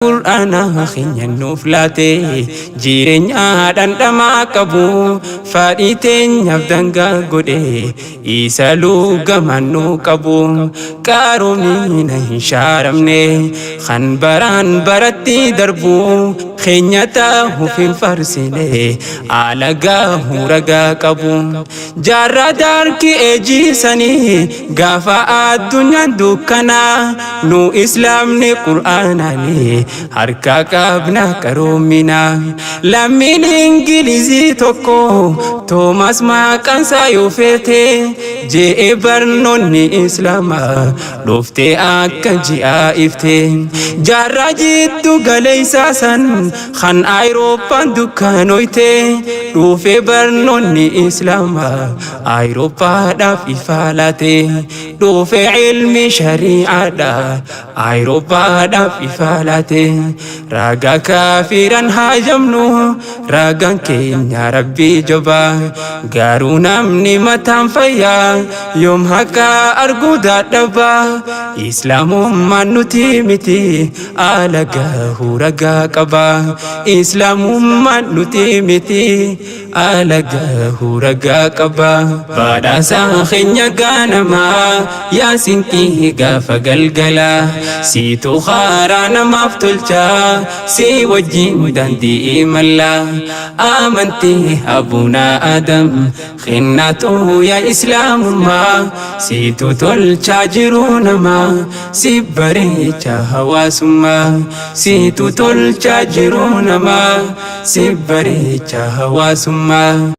Qur'aana keenya nuuf laate jireenya dhandhamaa qabu fadhii teenyaaf dangaa godhe isa lugamaan nu qabu qaroomina hin shaaramne kan baraan baratti darbu keenya ta'uuf hin farsine alagaa huragaa qabu jaarraa daarki eejiisanii gaafa addunyaan dukkanaa nu islaamni qur'aanani harka qabna qaroomina lammiin ingilizii tokko Toomas maqaansaa yoo feete je'ee barnoonni islaamaa dhooftee akka ji'a ifte jaarraa jiddu galeessaa san kan Awurooppaan dukkanoyte dhuufee barnoonni islaamaa Awurooppaadhaaf ifa laate dhuufee ilmi shari'aadhaa Awurooppaadhaaf ifa laate ragaa kaafiran haajamnu ragaan keenya rabbii jabaa garuu namni mataan fayyaa yoom haqa arguu dadhabaa islaamummaan nuti miti alagaa huragaa qabaa islaamummaan nuti miti alagaa huragaa qabaa badhaasaa keenya ganamaa yaa sinqii gaafa galgalaa siitu khaaraa namaaf tolchaa si wajjin dandii imallaa amantii abunaa adam kennatu yaa islaamummaa siitu tolchaa jiruu namaa si bareecha hawaasummaa siitu tolchaa jiruu namaa si bareecha hawaasummaa.